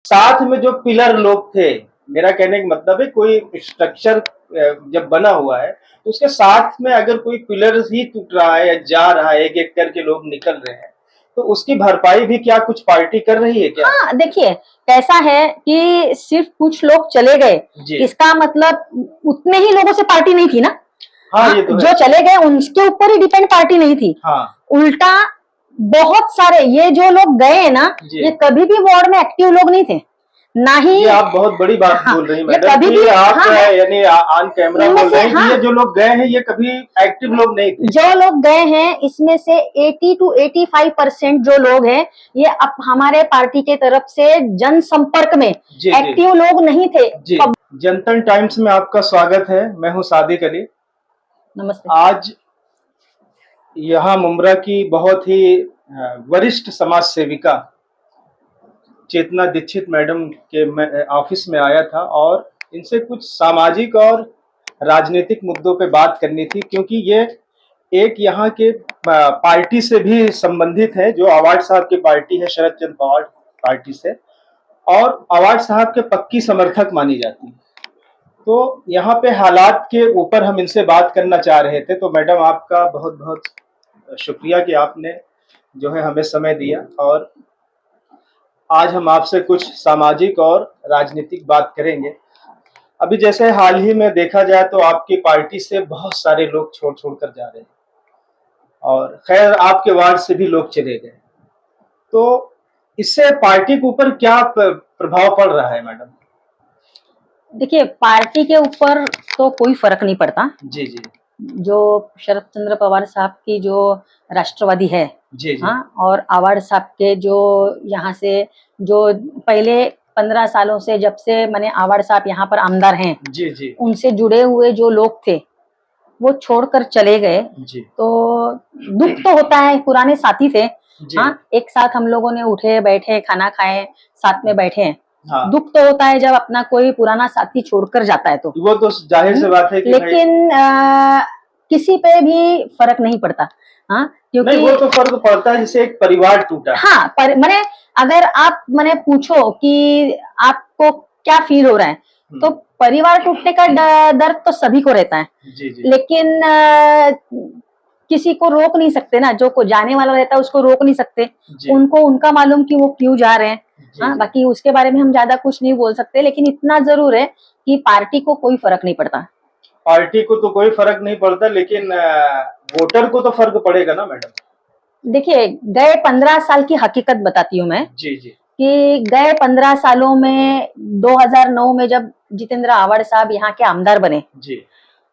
साथ में जो पिलर लोग थे, मेरा कहने का मतलब है कोई स्ट्रक्चर जब बना हुआ है तो उसके साथ में अगर कोई पिलर ही टूट रहा है या जा रहा है, एक एक करके लोग निकल रहे हैं, तो उसकी भरपाई भी क्या कुछ पार्टी कर रही है क्या? हाँ, देखिए कैसा है कि सिर्फ कुछ लोग चले गए, इसका मतलब उतने ही लोगों से पार्टी नहीं थी ना। हाँ, ये तो जो चले गए उनके ऊपर ही डिपेंड पार्टी नहीं थी। हाँ, उल्टा बहुत सारे ये जो लोग गए हैं ना, ये कभी भी वार्ड में एक्टिव लोग नहीं थे, ना ही ये आप बहुत बड़ी बात बोल रही हैं मैडम, कभी भी आप यानी ऑन कैमरा बोल रहे हैं कि ये जो लोग गए हैं ये कभी एक्टिव लोग नहीं थे। जो लोग गए हैं इसमें से 80 to 85% जो लोग हैं ये अब हमारे पार्टी के तरफ से जनसंपर्क में एक्टिव लोग नहीं थे। जनतन टाइम्स में आपका स्वागत है, मैं हूं सादिक अली। नमस्ते। आज यहाँ मुमरा की बहुत ही वरिष्ठ समाज सेविका चेतना दीक्षित मैडम के ऑफिस में आया था और इनसे कुछ सामाजिक और राजनीतिक मुद्दों पे बात करनी थी, क्योंकि ये एक यहाँ के पार्टी से भी संबंधित है, जो अवार्ड साहब की पार्टी है, शरद चंद्र पवार पार्टी से, और अवार्ड साहब के पक्की समर्थक मानी जाती है। तो यहाँ पे हालात के ऊपर हम इनसे बात करना चाह रहे थे। तो मैडम आपका बहुत बहुत शुक्रिया कि आपने जो है हमें समय दिया, और आज हम आपसे कुछ सामाजिक और राजनीतिक बात करेंगे। अभी जैसे हाल ही में देखा जाए तो आपकी पार्टी से बहुत सारे लोग छोड़ कर जा रहे हैं, और खैर आपके वार्ड से भी लोग चले गए, तो इससे पार्टी के ऊपर क्या प्रभाव पड़ रहा है मैडम? देखिए, पार्टी के ऊपर तो कोई फर्क नहीं पड़ता। जी जी। जो शरद चंद्र पवार साहब की जो राष्ट्रवादी है, जी जी। हाँ, और अवार्ड साहब के जो यहाँ से जो पहले 15 सालों से जब से मैंने अवार्ड साहब यहाँ पर आमदार हैं, जी जी, उनसे जुड़े हुए जो लोग थे वो छोड़कर चले गए, तो दुख तो होता है। पुराने साथी थे, हाँ, एक साथ हम लोगों ने उठे बैठे खाना खाए साथ में बैठे हैं। हाँ। दुख तो होता है जब अपना कोई पुराना साथी छोड़कर जाता है, तो वो तो जाहिर सी बात है कि लेकिन किसी पे भी फर्क नहीं पड़ता। हाँ, क्योंकि नहीं, वो तो फर्क पड़ता है जैसे एक परिवार टूटा। हाँ, मैंने अगर आप मैंने पूछो कि आपको क्या फील हो रहा है, तो परिवार टूटने का दर्द तो सभी को रहता है। जी जी। लेकिन किसी को रोक नहीं सकते ना, जो को जाने वाला रहता है उसको रोक नहीं सकते, उनको उनका मालूम कि वो क्यों जा रहे हैं। हाँ, बाकी उसके बारे में हम ज्यादा कुछ नहीं बोल सकते, लेकिन इतना जरूर है कि पार्टी को कोई फर्क नहीं पड़ता। पार्टी को तो कोई फर्क नहीं पड़ता, लेकिन वोटर को तो फर्क पड़ेगा ना मैडम। देखिए, गए 15 साल की हकीकत बताती हूँ मैं। जी जी। कि गए 15 सालों में 2009 में जब जितेंद्र आवाड़ साहब यहाँ के आमदार बने जी,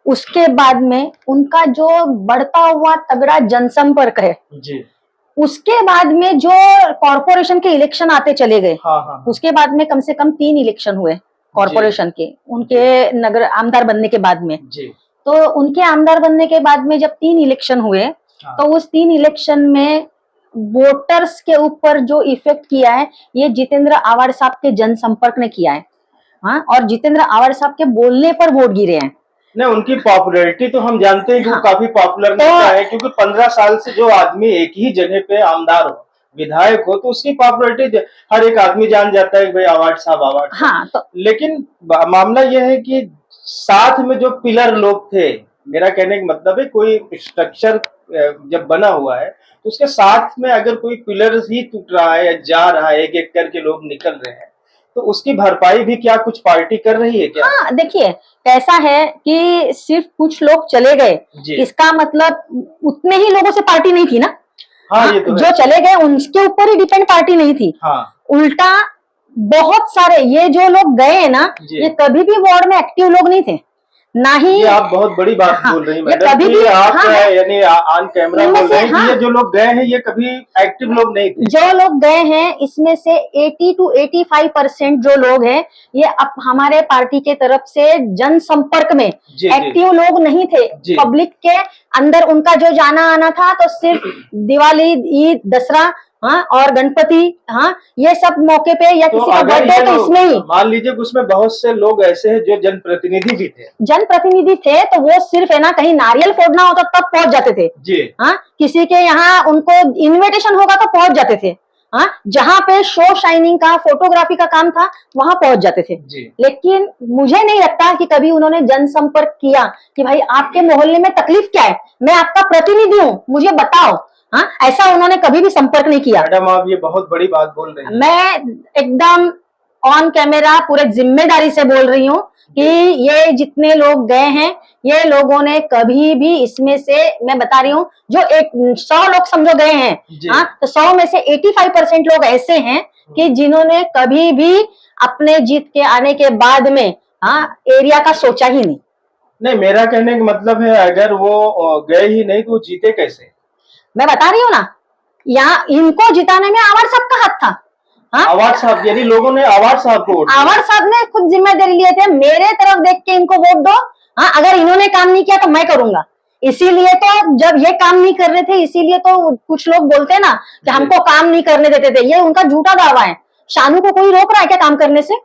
उसके बाद में उनका जो बढ़ता हुआ तगड़ा जनसंपर्क है जी, उसके बाद में जो कॉरपोरेशन के इलेक्शन आते चले गए, हाँ, उसके बाद में कम से कम 3 इलेक्शन हुए कॉरपोरेशन के, उनके नगर आमदार बनने के बाद में जी। तो उनके आमदार बनने के बाद में जब 3 इलेक्शन हुए, हाँ, तो उस 3 इलेक्शन में वोटर्स के ऊपर जो इफेक्ट किया है ये जितेंद्र आवाड़ साहब के जनसंपर्क ने किया है। हाँ, और जितेंद्र आवाड़ साहब के बोलने पर वोट गिरे हैं। नहीं, उनकी पॉपुलैरिटी तो हम जानते हैं कि हाँ, वो काफी पॉपुलर नेता है, क्योंकि 15 साल से जो आदमी एक ही जगह पे आमदार हो, विधायक हो, तो उसकी पॉपुलैरिटी हर एक आदमी जान जाता है कि भाई अवार्ड साहब अवार्ड। हाँ, तो लेकिन मामला यह है कि साथ में जो पिलर लोग थे, मेरा कहने का मतलब है कोई स्ट्रक्चर जब बना हुआ है तो उसके साथ में अगर कोई पिलर ही टूट रहा है या जा रहा है, एक एक करके लोग निकल रहे हैं, तो उसकी भरपाई भी क्या कुछ पार्टी कर रही है क्या? हाँ, देखिए कैसा है कि सिर्फ कुछ लोग चले गए, इसका मतलब उतने ही लोगों से पार्टी नहीं थी ना। हाँ, ये तो जो चले गए उनके ऊपर ही डिपेंड पार्टी नहीं थी। हाँ, उल्टा बहुत सारे ये जो लोग गए हैं ना, ये कभी भी वार्ड में एक्टिव लोग नहीं थे, ना ही ये आप बहुत बड़ी बात बोल रही हैं मैडम, कभी भी आप यानी ऑन कैमरा बोल रहे हैं कि ये जो लोग गए हैं ये कभी एक्टिव लोग नहीं थे। जो लोग गए हैं इसमें से 80 to 85% जो लोग हैं ये अब हमारे पार्टी के तरफ से जनसंपर्क में एक्टिव लोग नहीं थे। पब्लिक के अंदर उनका जो जाना आना था तो सिर्फ दिवाली, ईद, दसरा, हाँ, और गणपति, हाँ, ये सब मौके पे या किसी का बर्थडे तो इसमें ही मान लीजिए उसमें बहुत से लोग ऐसे हैं जो जनप्रतिनिधि भी थे। जनप्रतिनिधि थे तो वो सिर्फ है ना कहीं नारियल फोड़ना होता तब पहुंच जाते थे जी। हाँ, किसी के यहाँ उनको इनविटेशन होगा तो पहुंच जाते थे। हाँ, जहाँ पे शो शाइनिंग का, फोटोग्राफी का काम था, वहां पहुंच जाते थे। लेकिन मुझे नहीं लगता कि कभी उन्होंने जनसंपर्क किया कि भाई आपके मोहल्ले में तकलीफ क्या है, मैं आपका प्रतिनिधि हूँ, मुझे बताओ। हाँ, ऐसा उन्होंने कभी भी संपर्क नहीं किया। मैडम आप ये बहुत बड़ी बात बोल रही हैं। मैं एकदम ऑन कैमरा पूरे जिम्मेदारी से बोल रही हूँ कि ये जितने लोग गए हैं, ये लोगों ने कभी भी इसमें से, मैं बता रही हूँ, जो 100 लोग समझो गए हैं, हाँ, तो 100 में से 85% लोग ऐसे हैं कि जिन्होंने कभी भी अपने जीत के आने के बाद में, हाँ, एरिया का सोचा ही नहीं। नहीं, मेरा कहने का मतलब है अगर वो गए ही नहीं तो वो जीते कैसे? मैं बता रही हूँ ना, यहाँ इनको जिताने में आवाज साहब का हाथ था। हाँ? आवाज साहब, यानी लोगों ने आवाज साहब को वोट दिया। आवाज साहब ने खुद जिम्मेदारी लिए थे, मेरे तरफ देख के इनको वोट दो, हाँ, अगर इन्होंने काम नहीं किया तो मैं करूंगा। इसीलिए तो जब ये काम नहीं कर रहे थे, इसीलिए तो कुछ लोग बोलते हैं ना कि हमको काम नहीं करने देते थे, ये उनका झूठा दावा है। शानू को कोई रोक रहा है क्या काम करने से?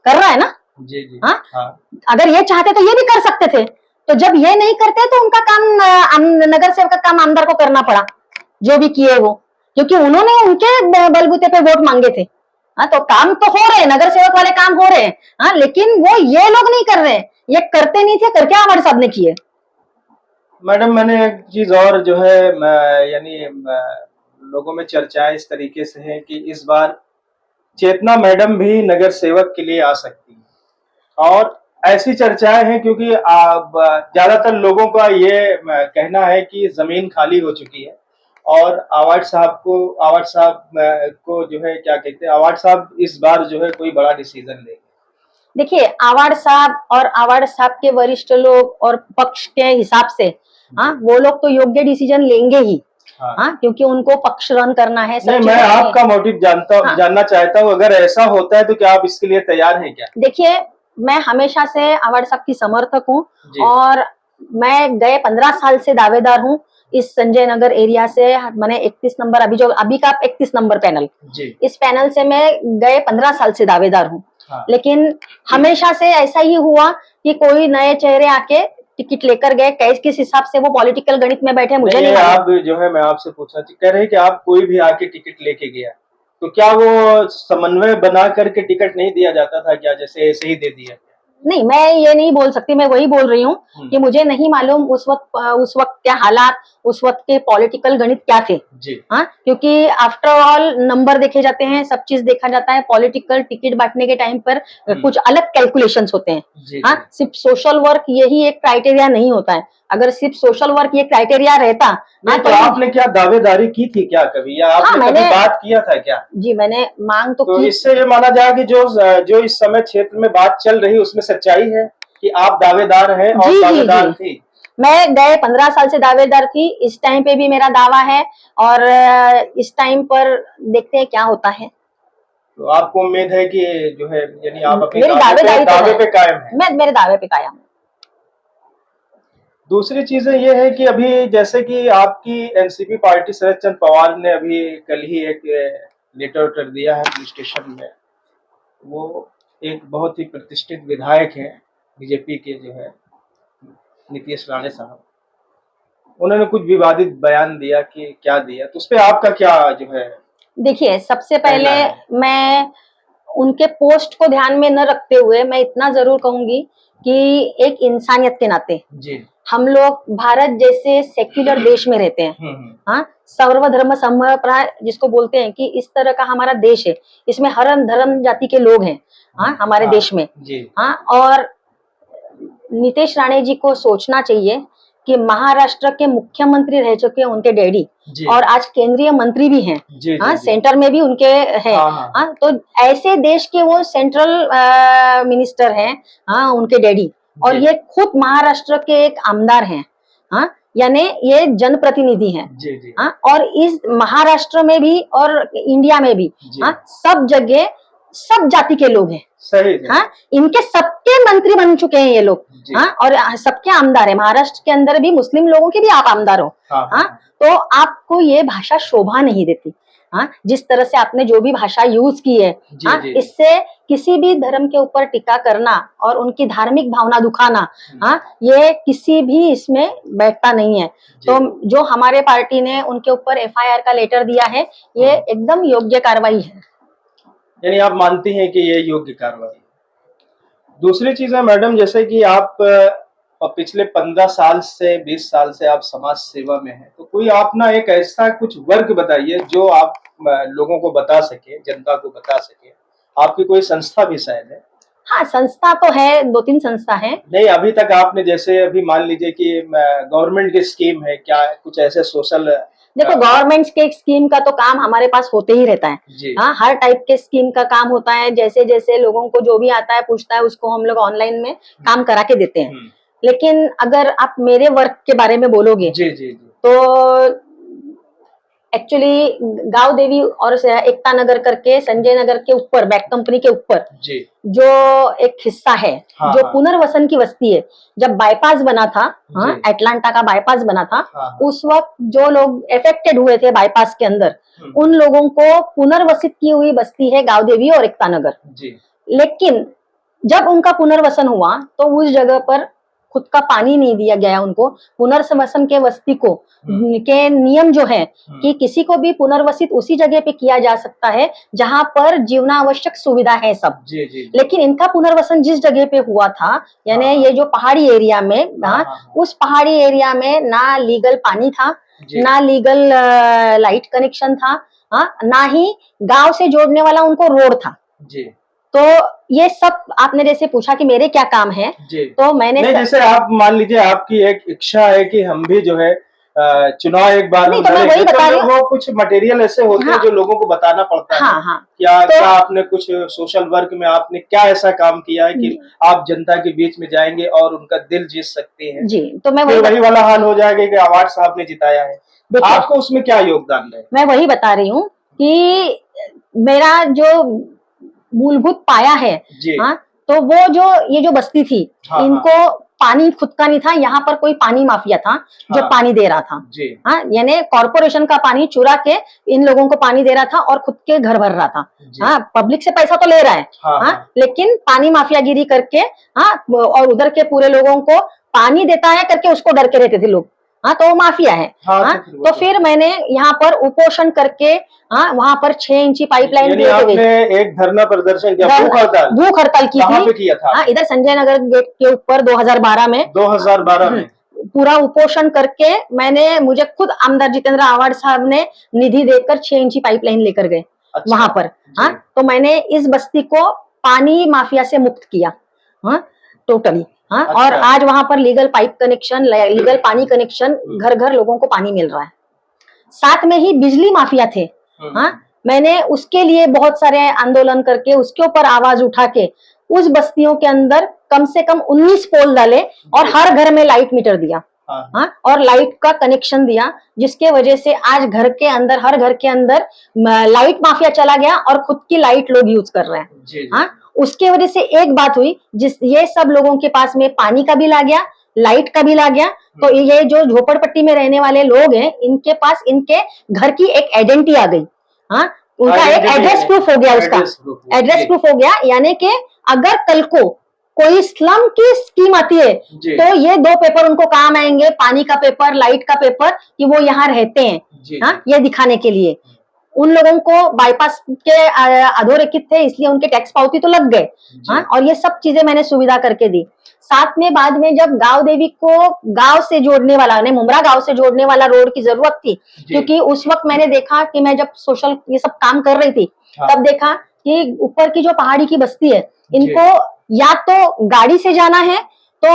कर रहा है ना? जी। हाँ? हाँ। अगर ये चाहते तो ये भी कर सकते थे, तो जब ये नहीं करते तो उनका काम, नगर सेवक का काम आमदार को करना पड़ा, जो भी किए वो, क्योंकि उन्होंने उनके बलबूते पे वोट मांगे थे। हाँ, तो काम तो हो रहे हैं, नगर सेवक वाले काम हो रहे हैं, हाँ, लेकिन वो ये लोग नहीं कर रहे, ये करते नहीं थे, करके हमारे साहब ने किए। मैडम मैंने एक चीज और जो है, यानी लोगों में चर्चाएं इस तरीके से है कि इस बार चेतना मैडम भी नगर सेवक के लिए आ सकती है, और ऐसी चर्चाएं हैं क्योंकि ज्यादातर लोगों का ये कहना है कि जमीन खाली हो चुकी है और आवाज साहब को जो है, क्या कहते हैं, आवाज साहब इस बार जो है कोई बड़ा डिसीजन लेंगे। देखिए, आवाड़ साहब और आवाड़ साहब के वरिष्ठ लोग और पक्ष के हिसाब से, हाँ, वो लोग तो योग्य डिसीजन लेंगे ही। हाँ, क्योंकि उनको पक्ष रन करना है। नहीं, मैं आपका मोटिव जानना चाहता हूँ, अगर ऐसा होता है तो क्या आप इसके लिए तैयार हैं क्या? देखिए, मैं हमेशा से आवाड़ साहब की समर्थक हूँ और मैं गए 15 साल से दावेदार हूँ इस संजय नगर एरिया से। मैंने 31 नंबर, अभी का 31 नंबर पैनल, इस पैनल से मैं गए 15 साल से दावेदार हूँ। हाँ। लेकिन हमेशा से ऐसा ही हुआ कि कोई नए चेहरे आके टिकट लेकर गए, किस हिसाब से वो पॉलिटिकल गणित में बैठे मुझे नहीं मालूम। आप जो है, मैं आपसे पूछना कह रहे हैं कि आप कोई भी आके टिकट लेके गया तो क्या वो समन्वय बना करके टिकट नहीं दिया जाता था क्या, जैसे ऐसे ही दे दिया? नहीं, मैं ये नहीं बोल सकती, मैं वही बोल रही हूँ कि मुझे नहीं मालूम उस वक्त क्या हालात, उस वक्त के पॉलिटिकल गणित क्या थे। हाँ, क्योंकि आफ्टर ऑल नंबर देखे जाते हैं, सब चीज देखा जाता है। पॉलिटिकल टिकट बांटने के टाइम पर कुछ अलग कैलकुलेशंस होते हैं। हाँ, सिर्फ सोशल वर्क यही एक क्राइटेरिया नहीं होता है। अगर सिर्फ सोशल वर्क ये क्राइटेरिया रहता, तो आपने क्या दावेदारी की थी क्या कभी, या आपने कभी बात किया था क्या? जी, मैंने मांग तो की। इससे ये माना जाए कि जो इस समय क्षेत्र में बात चल रही उसमें सच्चाई है कि आप दावेदार हैं और दावेदार थी? मैं गए 15 साल से दावेदार थी, इस टाइम पे भी मेरा दावा है और इस टाइम पर देखते हैं क्या होता है। तो आपको उम्मीद है कि जो है, यानी आप अपने दावे पे कायम हैं? मैं मेरे दावे पे कायम हूँ। दूसरी चीजें ये है कि अभी जैसे कि आपकी एनसीपी पार्टी शरद चंद्र पवार ने अभी कल ही एक लेटर दिया है पुलिस स्टेशन में। वो एक बहुत ही प्रतिष्ठित विधायक हैं बीजेपी के, जो है नीतीश राणे साहब, उन्होंने कुछ विवादित बयान दिया कि क्या दिया, तो उस पर आपका क्या जो है? देखिए, सबसे पहले मैं उनके पोस्ट को ध्यान में न रखते हुए मैं इतना जरूर कहूंगी कि एक इंसानियत के नाते हम लोग भारत जैसे सेक्युलर देश में रहते हैं। हाँ, सर्वधर्म समभाव जिसको बोलते हैं कि इस तरह का हमारा देश है, इसमें हर धर्म जाति के लोग हैं। हाँ, हमारे देश में। हाँ, और नीतीश राणे जी को सोचना चाहिए कि महाराष्ट्र के मुख्यमंत्री रह चुके हैं उनके डैडी, और आज केंद्रीय मंत्री भी हैं। हाँ, सेंटर में भी उनके हैं। हाँ, तो ऐसे देश के वो सेंट्रल मिनिस्टर हैं, हाँ, उनके डैडी, और ये खुद महाराष्ट्र के एक आमदार हैं। हाँ, यानी ये जनप्रतिनिधि हैं। हाँ, और इस महाराष्ट्र में भी और इंडिया में भी, हाँ, सब जगह सब जाति के लोग हैं। सही। हाँ, इनके सबके मंत्री बन चुके हैं ये लोग। हाँ, और सबके आमदार है, महाराष्ट्र के अंदर भी मुस्लिम लोगों के भी आप आमदार हो। हाँ, तो आपको ये भाषा शोभा नहीं देती। हाँ, जिस तरह से आपने जो भी भाषा यूज की है, हाँ, इससे किसी भी धर्म के ऊपर टीका करना और उनकी धार्मिक भावना दुखाना, हाँ, ये किसी भी इसमें बैठता नहीं है। तो जो हमारे पार्टी ने उनके ऊपर FIR का लेटर दिया है, ये एकदम योग्य कार्रवाई है। यानी आप मानती हैं कि ये योग्य कार्रवाई। दूसरी चीज है मैडम, जैसे कि आप पिछले 15 साल से 20 साल से आप समाज सेवा में हैं, तो कोई आप ना एक ऐसा कुछ वर्क बताइए जो आप लोगों को बता सके, जनता को बता सके। आपकी कोई संस्था भी शायद है? हाँ, संस्था तो है, 2-3 संस्था है। नहीं, अभी तक आपने जैसे अभी मान लीजिए कि गवर्नमेंट की स्कीम है, क्या कुछ ऐसे सोशल? देखो, गवर्नमेंट के स्कीम का तो काम हमारे पास होते ही रहता है। हाँ, हर टाइप के स्कीम का काम होता है। जैसे जैसे लोगों को जो भी आता है पूछता है, उसको हम लोग ऑनलाइन में काम करा के देते हैं। लेकिन अगर आप मेरे वर्क के बारे में बोलोगे, तो एक्चुअली गांव देवी और एकता नगर करके संजय नगर के ऊपर, बैक कंपनी के ऊपर जो एक हिस्सा है, जो पुनर्वसन की बस्ती है, जब बाईपास बना था, हाँ, एटलांटा का बाईपास बना था, उस वक्त जो लोग अफेक्टेड हुए थे बाईपास के अंदर, उन लोगों को पुनर्वसित की हुई बस्ती है गांव देवी और एकता नगर। लेकिन जब उनका पुनर्वसन हुआ तो उस जगह पर खुद का पानी नहीं दिया गया उनको। पुनर्वसन के बस्ती को के नियम जो है कि किसी को भी पुनर्वसित उसी जगह पे किया जा सकता है जहां पर जीवनावश्यक सुविधा है सब। लेकिन इनका पुनर्वसन जिस जगह पे हुआ था, यानी ये जो पहाड़ी एरिया में, उस पहाड़ी एरिया में ना लीगल पानी था, ना लीगल लाइट कनेक्शन था, ना ही गांव से जोड़ने वाला उनको रोड था। तो ये सब आपने जैसे पूछा कि मेरे क्या काम है, तो मैंने जैसे आप मान लीजिए आपकी एक इच्छा है कि हम भी जो है चुनाव एक बार नहीं, तो मैं वही बता रही हूँ, वो कुछ मटेरियल ऐसे होते हैं जो लोगों को बताना पड़ता है। क्या आपने कुछ सोशल वर्क में आपने क्या ऐसा काम किया है कि आप जनता के बीच में जाएंगे और उनका दिल जीत सकते हैं? जी, तो मैं वही वाला हाल हो जाएगा कि अवार्ड साहब ने जिताया है, आपको उसमें क्या योगदान है? मैं वही बता रही हूँ कि मेरा जो मूलभूत पाया है, हाँ, तो वो जो ये जो बस्ती थी, इनको पानी खुद का नहीं था, यहाँ पर कोई पानी माफिया था जो पानी दे रहा था। हाँ, यानी कॉर्पोरेशन का पानी चुरा के इन लोगों को पानी दे रहा था और खुद के घर भर रहा था। हाँ, पब्लिक से पैसा तो ले रहा है, हाँ, लेकिन पानी माफियागिरी करके, हाँ, और उधर के पूरे लोगों को पानी देता है करके उसको डर के रहते थे लोग। हाँ, तो वो माफिया है। हाँ, तो फिर मैंने यहाँ पर उपोषण करके, हाँ, वहाँ पर 6 इंची पाइपलाइन एक धरना प्रदर्शन किया, भूख हड़ताल की थी। किया था? हाँ, इधर संजय नगर गेट के ऊपर 2012 में पूरा उपोषण करके मैंने, मुझे खुद आमदार जितेंद्र आवाड़ साहब ने निधि देकर 6 इंची पाइपलाइन लेकर गए वहां पर। हाँ, तो मैंने इस बस्ती को पानी माफिया से मुक्त किया, हाँ, टोटली। हाँ, और आज वहां पर लीगल पाइप कनेक्शन, लीगल पानी कनेक्शन, घर घर लोगों को पानी मिल रहा है। साथ में ही बिजली माफिया थे, हाँ, मैंने उसके लिए बहुत सारे आंदोलन करके उसके ऊपर आवाज उठा के उस बस्तियों के अंदर कम से कम 19 पोल डाले और हर घर में लाइट मीटर दिया, हाँ, और लाइट का कनेक्शन दिया, जिसके वजह से आज घर के अंदर, हर घर के अंदर लाइट माफिया चला गया और खुद की लाइट लोग यूज कर रहे हैं। हाँ, उसके वजह से एक बात हुई, ये सब लोगों के पास में पानी का बिल आ गया, लाइट का बिल आ गया। तो ये जो झोपड़पट्टी में रहने वाले लोग हैं, इनके पास इनके घर की एक आइडेंटिटी आ गई। हाँ, उनका एक एड्रेस प्रूफ हो गया, उसका एड्रेस प्रूफ हो गया। यानी कि अगर कल को कोई स्लम की स्कीम आती है तो ये 2 पेपर उनको काम आएंगे, पानी का पेपर, लाइट का पेपर, कि वो यहाँ रहते हैं। हाँ, ये दिखाने के लिए उन लोगों को बाईपास के अधोरेखित थे, इसलिए उनके टैक्स पावती तो लग गए। हाँ, और ये सब चीजें मैंने सुविधा करके दी। साथ में बाद में जब गांव देवी को गांव से जोड़ने वाला, मुमरा गांव से जोड़ने वाला रोड की जरूरत थी, क्योंकि उस वक्त मैंने देखा कि मैं जब सोशल ये सब काम कर रही थी, तब देखा कि ऊपर की जो पहाड़ी की बस्ती है, इनको या तो गाड़ी से जाना है, तो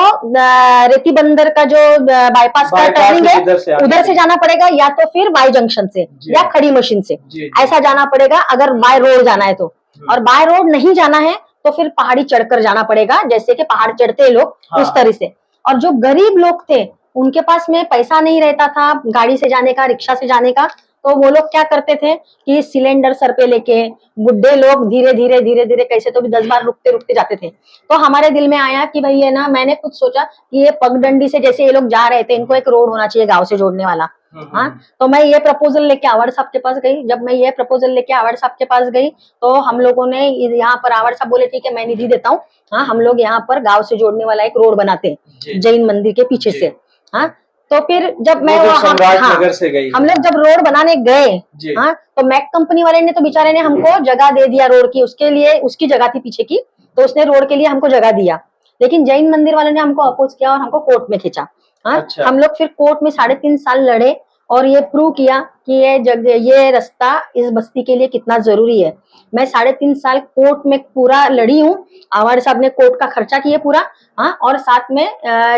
रेती बंदर का जो बाईपास का टर्निंग है उधर से जाना पड़ेगा, या तो फिर वाई जंक्शन से या खड़ी मशीन से ऐसा जाना पड़ेगा अगर बाय रोड जाना है तो। और बाय रोड नहीं जाना है तो फिर पहाड़ी चढ़कर जाना पड़ेगा, जैसे कि पहाड़ चढ़ते हैं लोग, उस तरह से। और जो गरीब लोग थे उनके पास में पैसा नहीं रहता था गाड़ी से जाने का, रिक्शा से जाने का, तो वो लोग क्या करते थे कि सिलेंडर सर पे लेके बुढ़े लोग धीरे धीरे धीरे धीरे कैसे तो भी 10 बार रुकते रुकते जाते थे। तो हमारे दिल में आया कि भाई ये ना, मैंने खुद सोचा कि ये पगडंडी से जैसे ये लोग जा रहे थे, इनको एक रोड होना चाहिए गांव से जोड़ने वाला। हाँ, तो मैं ये प्रपोजल लेके आवाड़ साहब के पास गई। जब मैं ये प्रपोजल लेके आवाड़ साहब के पास गई तो हम लोगों ने यहाँ पर, आवाड़ साहब बोले ठीक है मैं निधि देता हूँ, हाँ हम लोग यहाँ पर गांव से जोड़ने वाला एक रोड बनाते हैं जैन मंदिर के पीछे से। हाँ, तो फिर जब मैं नगर से गई, हम लोग जब रोड बनाने गए, हाँ, तो मैक कंपनी वाले ने तो बेचारे ने हमको जगह दे दिया रोड की, उसके लिए उसकी जगह थी पीछे की, तो उसने रोड के लिए हमको जगह दिया। लेकिन जैन मंदिर वाले ने हमको अपोज किया और हमको कोर्ट में खींचा। हाँ, अच्छा। हम लोग फिर कोर्ट में 3.5 साल लड़े और ये प्रूव किया कि ये रास्ता इस बस्ती के लिए कितना जरूरी है। मैं 3.5 साल कोर्ट में पूरा लड़ी हूँ। आवाड़ साहब ने कोर्ट का खर्चा किया पूरा। हाँ, और साथ में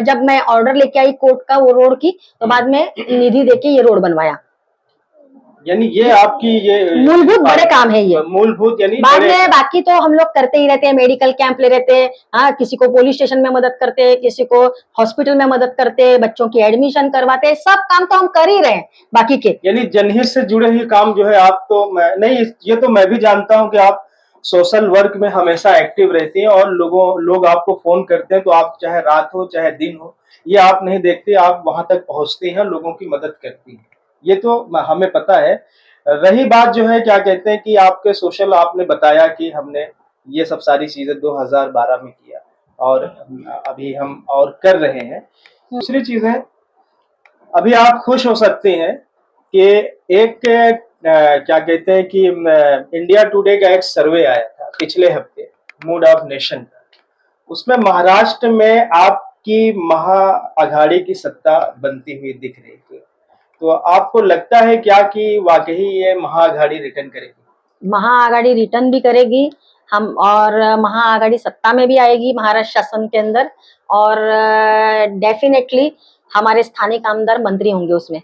जब मैं ऑर्डर लेके आई कोर्ट का वो रोड की, तो बाद में निधि देके ये रोड बनवाया। यानी ये आपकी ये मूलभूत बड़े काम है ये, मूलभूत। यानी बाद में बाकी तो हम लोग करते ही रहते हैं, मेडिकल कैंप ले रहते हैं, हाँ, किसी को पुलिस स्टेशन में मदद करते हैं, किसी को हॉस्पिटल में मदद करते हैं, बच्चों की एडमिशन करवाते हैं, सब काम तो हम कर ही रहे हैं बाकी के। यानी जनहित से जुड़े हुए काम जो है आप तो नहीं, ये तो मैं भी जानता हूँ कि आप सोशल वर्क में हमेशा एक्टिव रहती हैं और लोग आपको फोन करते हैं, तो आप चाहे रात हो चाहे दिन हो, ये आप नहीं देखते, आप वहां तक पहुंचती हैं, लोगों की मदद करती हैं, ये तो हमें पता है। रही बात जो है क्या कहते हैं कि आपके सोशल, आपने बताया कि हमने ये सब सारी चीजें 2012 में किया और अभी हम और कर रहे हैं। दूसरी चीज है, अभी आप खुश हो सकते हैं कि एक क्या कहते हैं कि इंडिया टुडे का एक सर्वे आया था पिछले हफ्ते, मूड ऑफ नेशन का। उसमें महाराष्ट्र में आपकी महाअघाड़ी की सत्ता बनती हुई दिख रही थी। तो आपको लगता है क्या कि वाकई ये महाअघाड़ी रिटर्न करेगी? महाअघाड़ी रिटर्न भी करेगी हम, और महाअघाड़ी सत्ता में भी आएगी महाराष्ट्र शासन के अंदर, और डेफिनेटली हमारे स्थानीय आमदार मंत्री होंगे उसमें।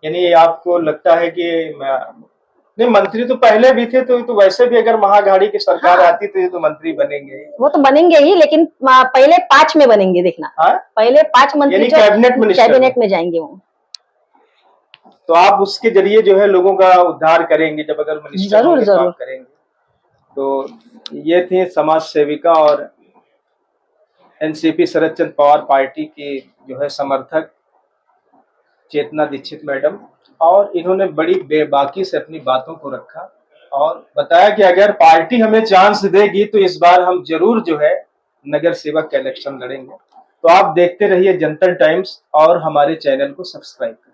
यानी आपको लगता है कि नहीं, मंत्री तो पहले भी थे, तो वैसे भी अगर महाअघाड़ी की सरकार आती तो ये तो मंत्री बनेंगे, वो तो बनेंगे ही, लेकिन पहले 5 में बनेंगे, देखना। पहले 5 मंत्री कैबिनेट में जाएंगे वो, तो आप उसके जरिए जो है लोगों का उद्धार करेंगे जब अगर मिनिस्टर जरूर जरूर करेंगे। तो ये थी समाज सेविका और एनसीपी शरद चंद्र पवार पार्टी की जो है समर्थक चेतना दीक्षित मैडम, और इन्होंने बड़ी बेबाकी से अपनी बातों को रखा और बताया कि अगर पार्टी हमें चांस देगी तो इस बार हम जरूर जो है नगर सेवक का इलेक्शन लड़ेंगे। तो आप देखते रहिए जनता टाइम्स और हमारे चैनल को सब्सक्राइब करें।